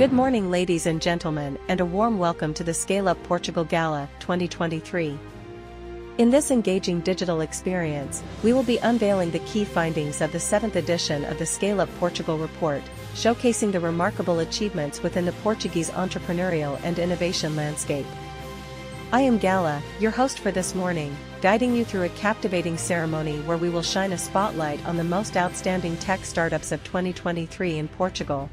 Good morning, ladies and gentlemen, and a warm welcome to the Scaleup Portugal Gala 2023. In this engaging digital experience, we will be unveiling the key findings of the 7th edition of the Scaleup Portugal report, showcasing the remarkable achievements within the Portuguese entrepreneurial and innovation landscape. I am Gala, your host for this morning, guiding you through a captivating ceremony where we will shine a spotlight on the most outstanding tech startups of 2023 in Portugal.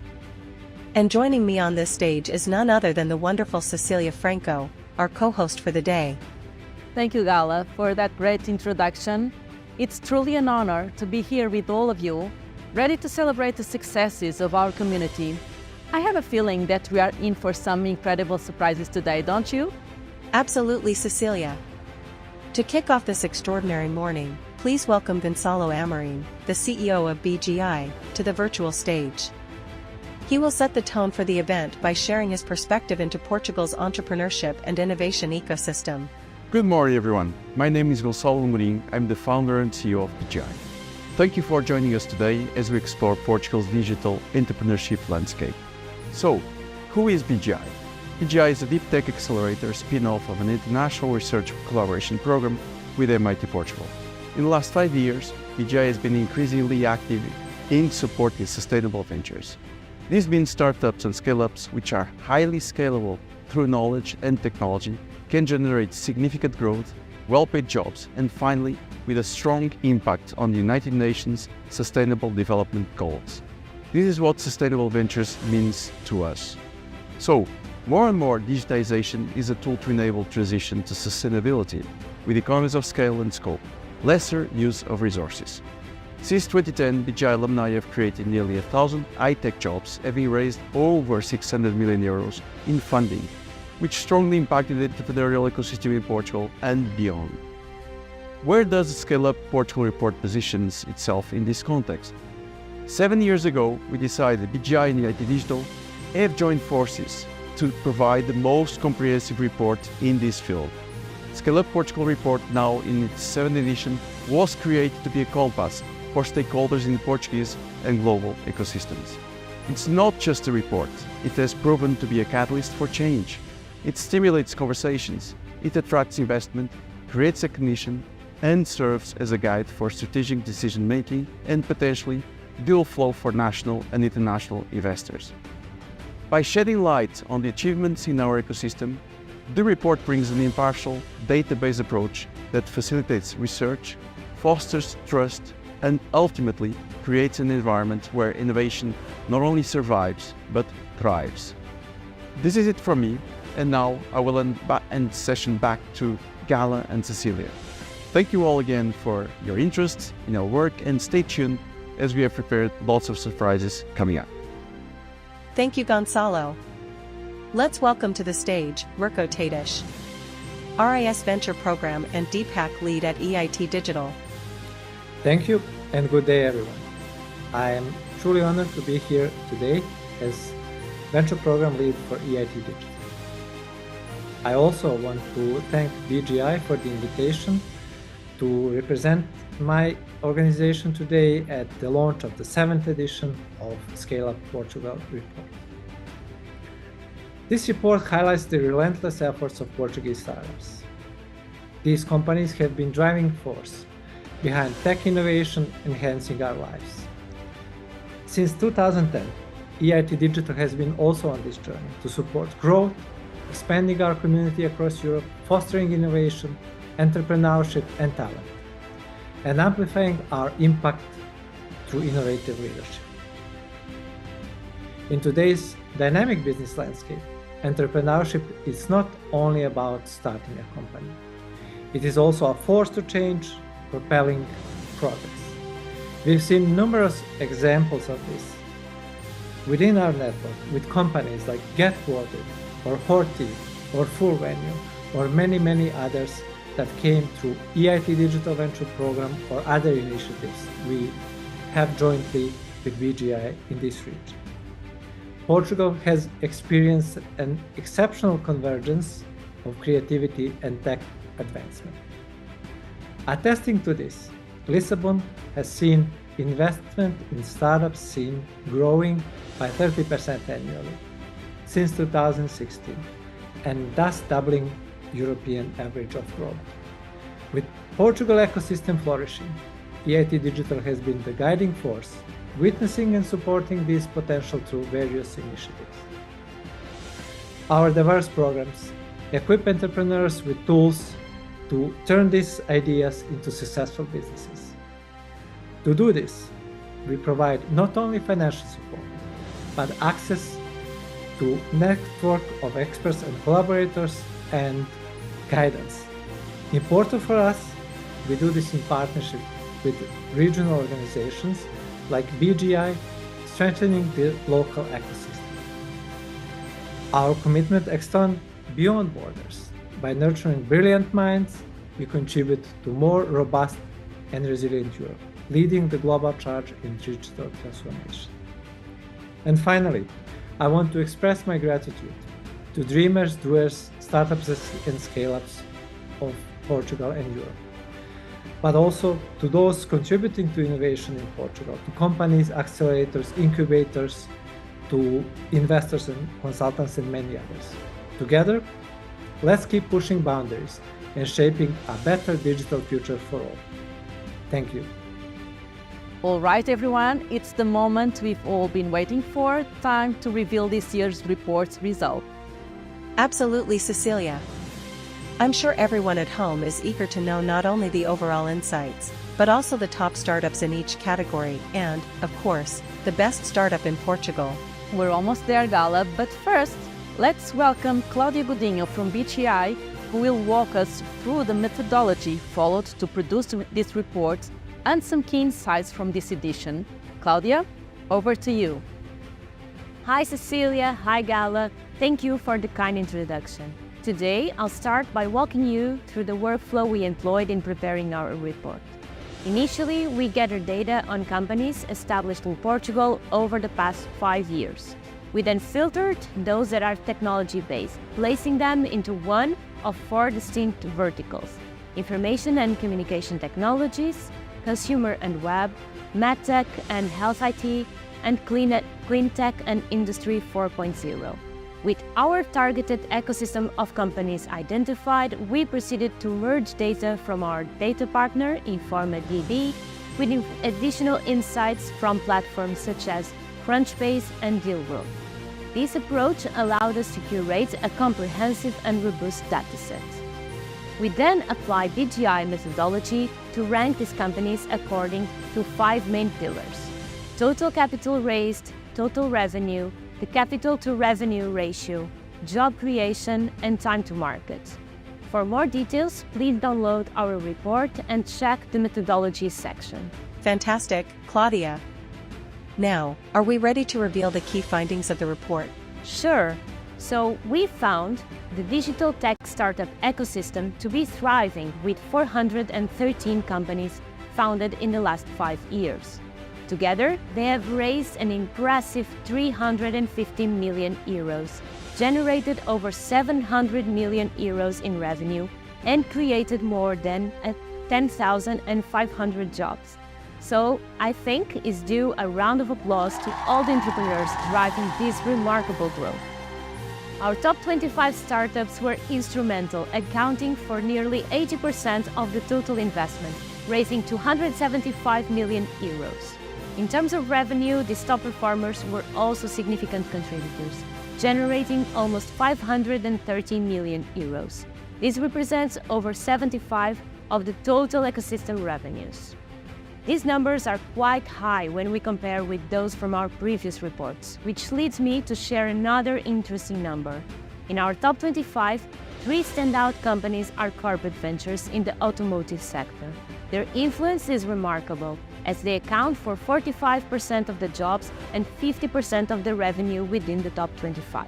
And joining me on this stage is none other than the wonderful Cecilia Franco, our co-host for the day. Thank you, Gala, for that great introduction. It's truly an honor to be here with all of you, ready to celebrate the successes of our community. I have a feeling that we are in for some incredible surprises today, don't you? Absolutely, Cecilia. To kick off this extraordinary morning, please welcome Gonçalo Amorim, the CEO of BGI, to the virtual stage. He will set the tone for the event by sharing his perspective into Portugal's entrepreneurship and innovation ecosystem. Good morning, everyone. My name is Gonçalo Amorim. I'm the founder and CEO of BGI. Thank you for joining us today as we explore Portugal's digital entrepreneurship landscape. So, who is BGI? BGI is a deep tech accelerator spin-off of an international research collaboration program with MIT Portugal. In the last 5 years, BGI has been increasingly active in supporting sustainable ventures. These mean startups and scale-ups which are highly scalable through knowledge and technology, can generate significant growth, well-paid jobs, and finally, with a strong impact on the United Nations Sustainable Development Goals. This is what sustainable ventures means to us. So, more and more digitization is a tool to enable transition to sustainability, with economies of scale and scope, lesser use of resources. Since 2010, BGI alumni have created nearly 1,000 high-tech jobs, having raised over 600 million euros in funding, which strongly impacted the entrepreneurial ecosystem in Portugal and beyond. Where does the Scaleup Portugal report positions itself in this context? 7 years ago, we decided BGI and IT Digital have joined forces to provide the most comprehensive report in this field. Scaleup Portugal report, now in its 7th edition, was created to be a compass for stakeholders in the Portuguese and global ecosystems. It's not just a report, it has proven to be a catalyst for change. It stimulates conversations, it attracts investment, creates recognition, and serves as a guide for strategic decision-making and potentially deal flow for national and international investors. By shedding light on the achievements in our ecosystem, the report brings an impartial, data-based approach that facilitates research, fosters trust, and ultimately creates an environment where innovation not only survives, but thrives. This is it from me. And now I will end the session back to Gala and Cecilia. Thank you all again for your interest in our work, and stay tuned as we have prepared lots of surprises coming up. Thank you, Gonçalo. Let's welcome to the stage Mirko Tadish, RIS Venture Program and Deepak Lead at EIT Digital. Thank you and good day, everyone. I am truly honored to be here today as Venture Program Lead for EIT Digital. I also want to thank BGI for the invitation to represent my organization today at the launch of the 7th edition of Scaleup Portugal report. This report highlights the relentless efforts of Portuguese startups. These companies have been driving force behind tech innovation enhancing our lives. Since 2010, EIT Digital has been also on this journey to support growth, expanding our community across Europe, fostering innovation, entrepreneurship, and talent, and amplifying our impact through innovative leadership. In today's dynamic business landscape, entrepreneurship is not only about starting a company. It is also a force to change, propelling progress. We've seen numerous examples of this within our network with companies like Get Water, or Horti, or Full Venue, or many others that came through EIT Digital Venture Program or other initiatives we have jointly with BGI in this region. Portugal has experienced an exceptional convergence of creativity and tech advancement. Attesting to this, Lisbon has seen investment in startups growing by 30% annually. since 2016, and thus doubling European average of growth. With Portugal ecosystem flourishing, EIT Digital has been the guiding force, witnessing and supporting this potential through various initiatives. Our diverse programs equip entrepreneurs with tools to turn these ideas into successful businesses. To do this, we provide not only financial support, but access to network of experts and collaborators and guidance. Important for us, we do this in partnership with regional organizations like BGI, strengthening the local ecosystem. Our commitment extends beyond borders. By nurturing brilliant minds, we contribute to more robust and resilient Europe, leading the global charge in digital transformation. And finally, I want to express my gratitude to dreamers, doers, startups and scale-ups of Portugal and Europe, but also to those contributing to innovation in Portugal, to companies, accelerators, incubators, to investors and consultants and many others. Together, let's keep pushing boundaries and shaping a better digital future for all. Thank you. All right, everyone, it's the moment we've all been waiting for, time to reveal this year's report's result. Absolutely, Cecilia. I'm sure everyone at home is eager to know not only the overall insights, but also the top startups in each category and, of course, the best startup in Portugal. We're almost there, Gala, but first, let's welcome Claudia Godinho from BGI, who will walk us through the methodology followed to produce this report and some key insights from this edition. Claudia, over to you. Hi Cecilia, hi Gala, thank you for the kind introduction. Today, I'll start by walking you through the workflow we employed in preparing our report. Initially, we gathered data on companies established in Portugal over the past 5 years. We then filtered those that are technology-based, placing them into one of 4 distinct verticals: information and communication technologies, consumer and web, medtech and health IT, and clean tech and industry 4.0. With our targeted ecosystem of companies identified, we proceeded to merge data from our data partner, InformaDB, with additional insights from platforms such as Crunchbase and Dealworld. This approach allowed us to curate a comprehensive and robust dataset. We then apply BGI methodology to rank these companies according to 5 main pillars: total capital raised, total revenue, the capital to revenue ratio, job creation, and time to market. For more details, please download our report and check the methodology section. Fantastic, Claudia. Now, are we ready to reveal the key findings of the report? Sure. So we found the digital tech startup ecosystem to be thriving with 413 companies founded in the last 5 years. Together, they have raised an impressive 350 million euros, generated over 700 million euros in revenue, and created more than 10,500 jobs. So I think it's due a round of applause to all the entrepreneurs driving this remarkable growth. Our top 25 startups were instrumental, accounting for nearly 80% of the total investment, raising 275 million euros. In terms of revenue, these top performers were also significant contributors, generating almost 530 million euros. This represents over 75% of the total ecosystem revenues. These numbers are quite high when we compare with those from our previous reports, which leads me to share another interesting number. In our top 25, 3 standout companies are corporate ventures in the automotive sector. Their influence is remarkable, as they account for 45% of the jobs and 50% of the revenue within the top 25.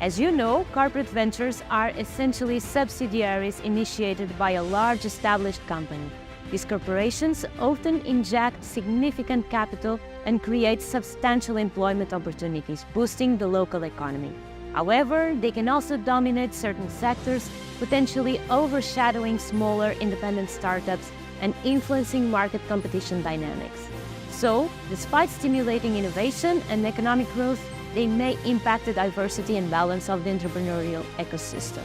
As you know, corporate ventures are essentially subsidiaries initiated by a large established company. These corporations often inject significant capital and create substantial employment opportunities, boosting the local economy. However, they can also dominate certain sectors, potentially overshadowing smaller independent startups and influencing market competition dynamics. So, despite stimulating innovation and economic growth, they may impact the diversity and balance of the entrepreneurial ecosystem.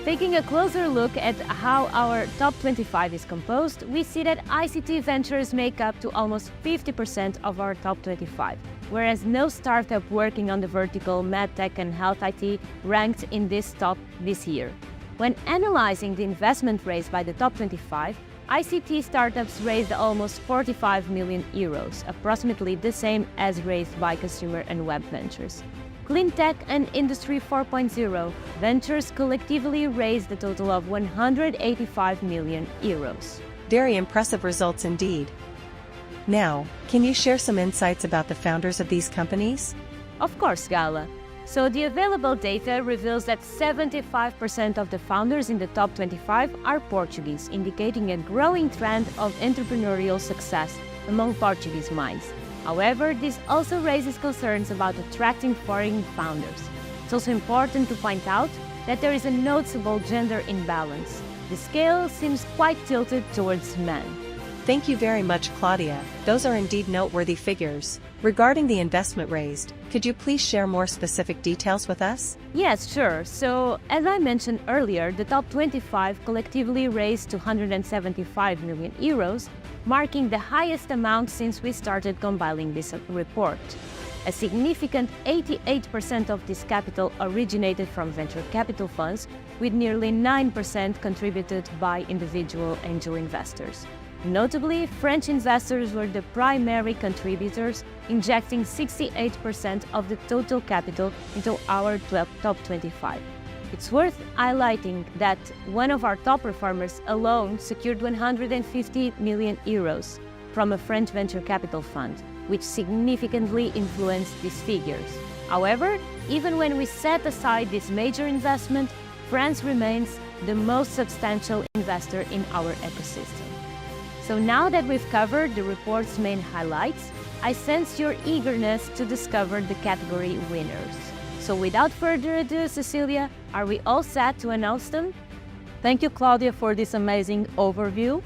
Taking a closer look at how our top 25 is composed, we see that ICT ventures make up to almost 50% of our top 25, whereas no startup working on the vertical MedTech and Health IT ranked in this top this year. When analyzing the investment raised by the top 25, ICT startups raised almost 45 million euros, approximately the same as raised by consumer and web ventures. Clean Tech and Industry 4.0 ventures collectively raised a total of 185 million euros. Very impressive results indeed. Now, can you share some insights about the founders of these companies? Of course, Gala. So the available data reveals that 75% of the founders in the top 25 are Portuguese, indicating a growing trend of entrepreneurial success among Portuguese minds. However, this also raises concerns about attracting foreign founders. It's also important to point out that there is a noticeable gender imbalance. The scale seems quite tilted towards men. Thank you very much, Claudia. Those are indeed noteworthy figures. Regarding the investment raised, could you please share more specific details with us? Yes, sure. So, as I mentioned earlier, the top 25 collectively raised 275 million euros, marking the highest amount since we started compiling this report. A significant 88% of this capital originated from venture capital funds, with nearly 9% contributed by individual angel investors. Notably, French investors were the primary contributors, injecting 68% of the total capital into our top 25. It's worth highlighting that one of our top performers alone secured 150 million euros from a French venture capital fund, which significantly influenced these figures. However, even when we set aside this major investment, France remains the most substantial investor in our ecosystem. So now that we've covered the report's main highlights, I sense your eagerness to discover the category winners. So without further ado, Cecilia, are we all set to announce them? Thank you, Claudia, for this amazing overview.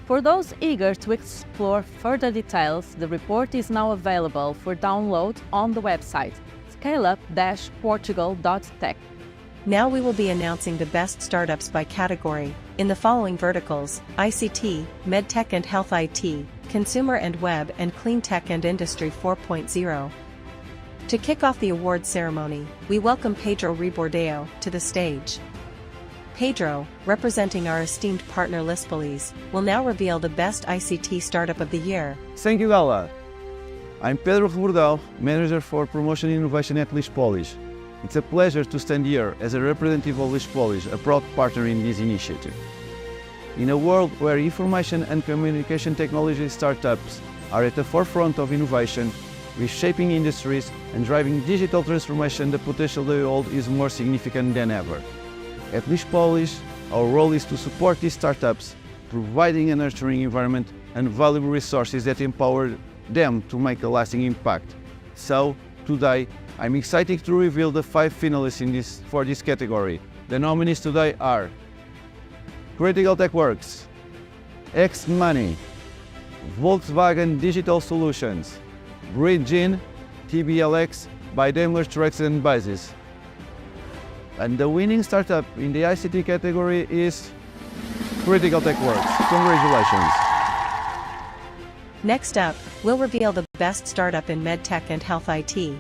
For those eager to explore further details, the report is now available for download on the website scaleup-portugal.tech. Now we will be announcing the best startups by category, in the following verticals: ICT, MedTech and Health IT, Consumer and Web, and Clean Tech and Industry 4.0. To kick off the award ceremony, we welcome Pedro Rebordeo to the stage. Pedro, representing our esteemed partner Lispolis, will now reveal the best ICT startup of the year. Thank you, Gala. I'm Pedro Rebordeo, Manager for Promotion and Innovation at Lispolis. It's a pleasure to stand here as a representative of Lispolis, a proud partner in this initiative. In a world where information and communication technology startups are at the forefront of innovation, reshaping industries and driving digital transformation, the potential they hold is more significant than ever. At Lispolis, our role is to support these startups, providing a nurturing environment and valuable resources that empower them to make a lasting impact. So, today, I'm excited to reveal the 5 finalists for this category. The nominees today are Critical Tech Works, X Money, Volkswagen Digital Solutions, Bridgin, TBLX by Daimler Trucks and Buses. And the winning startup in the ICT category is Critical Tech Works. Congratulations. Next up, we'll reveal the best startup in MedTech and Health IT.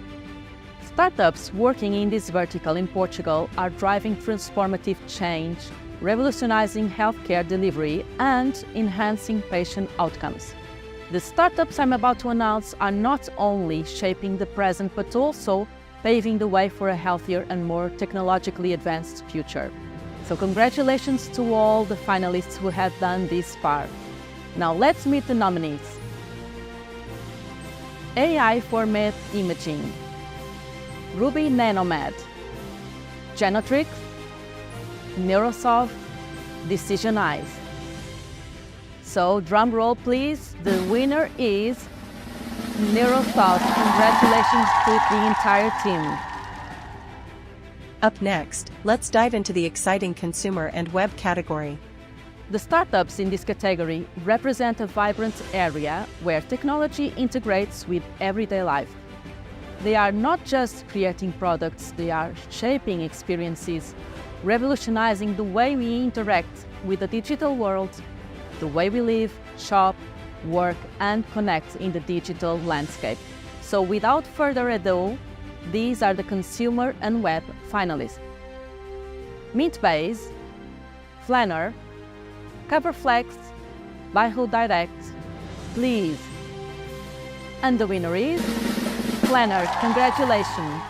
Startups working in this vertical in Portugal are driving transformative change, revolutionizing healthcare delivery, and enhancing patient outcomes. The startups I'm about to announce are not only shaping the present but also paving the way for a healthier and more technologically advanced future. So congratulations to all the finalists who have done this far. Now let's meet the nominees. AI for Med Imaging, Ruby Nanomed, Genotrix, Neurosoft, Decision Eyes. So drum roll please, the winner is Neurosoft. Congratulations to the entire team. Up next, let's dive into the exciting consumer and web category. The startups in this category represent a vibrant area where technology integrates with everyday life. They are not just creating products, they are shaping experiences, revolutionizing the way we interact with the digital world, the way we live, shop, work, and connect in the digital landscape. So without further ado, these are the consumer and web finalists. Meatbase, Flanner, Coverflex, Byhu Direct, Please. And the winner is Flanner. Congratulations!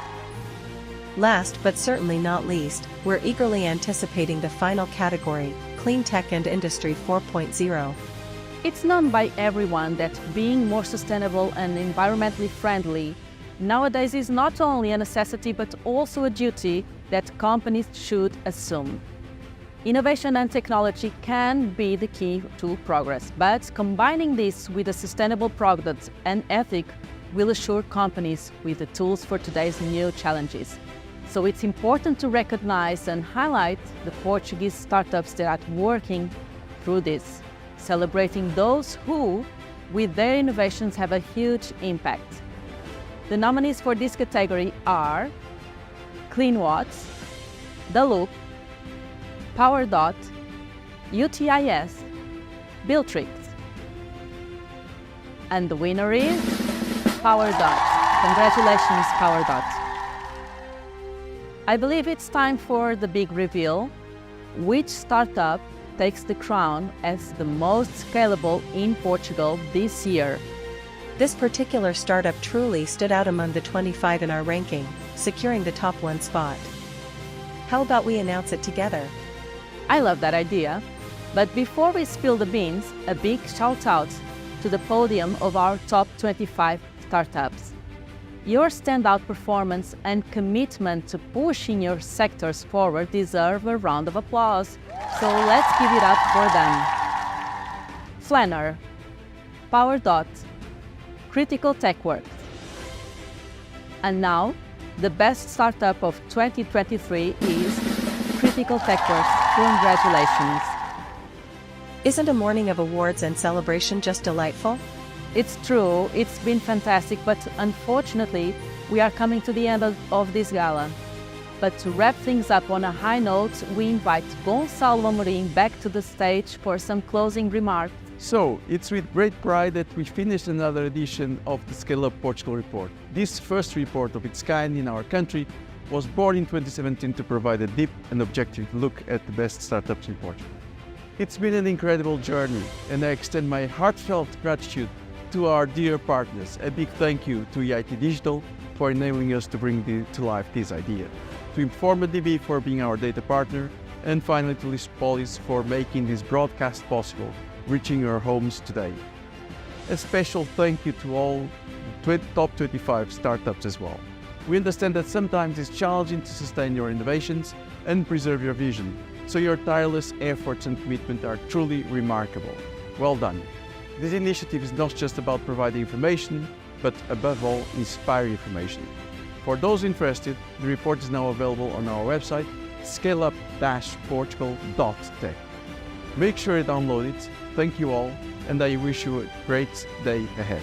Last but certainly not least, we're eagerly anticipating the final category, Clean Tech and Industry 4.0. It's known by everyone that being more sustainable and environmentally friendly nowadays is not only a necessity but also a duty that companies should assume. Innovation and technology can be the key to progress, but combining this with a sustainable product and ethic will assure companies with the tools for today's new challenges. So it's important to recognize and highlight the Portuguese startups that are working through this, celebrating those who, with their innovations, have a huge impact. The nominees for this category are CleanWatts, The Loop, PowerDot, UTIS, Billtrix. And the winner is PowerDot. Congratulations, PowerDot. I believe it's time for the big reveal. Which startup takes the crown as the most scalable in Portugal this year? This particular startup truly stood out among the 25 in our ranking, securing the top 1 spot. How about we announce it together? I love that idea. But before we spill the beans, a big shout out to the podium of our top 25 startups. Your standout performance and commitment to pushing your sectors forward deserve a round of applause. So let's give it up for them. Flanner, PowerDot, Critical TechWorks. And now, the best startup of 2023 is Critical TechWorks. Congratulations. Isn't a morning of awards and celebration just delightful? It's true, it's been fantastic, but unfortunately, we are coming to the end of this gala. But to wrap things up on a high note, we invite Gonçalo Amorim back to the stage for some closing remarks. So, it's with great pride that we finished another edition of the Scaleup Portugal report. This first report of its kind in our country was born in 2017 to provide a deep and objective look at the best startups in Portugal. It's been an incredible journey, and I extend my heartfelt gratitude to our dear partners. A big thank you to EIT Digital for enabling us to bring to life this idea, to InformaDB for being our data partner, and finally to Lispolis for making this broadcast possible, reaching your homes today. A special thank you to all the top 25 startups as well. We understand that sometimes it's challenging to sustain your innovations and preserve your vision, so your tireless efforts and commitment are truly remarkable. Well done. This initiative is not just about providing information, but above all, inspire information. For those interested, the report is now available on our website, scaleup-portugal.tech. Make sure you download it. Thank you all, and I wish you a great day ahead.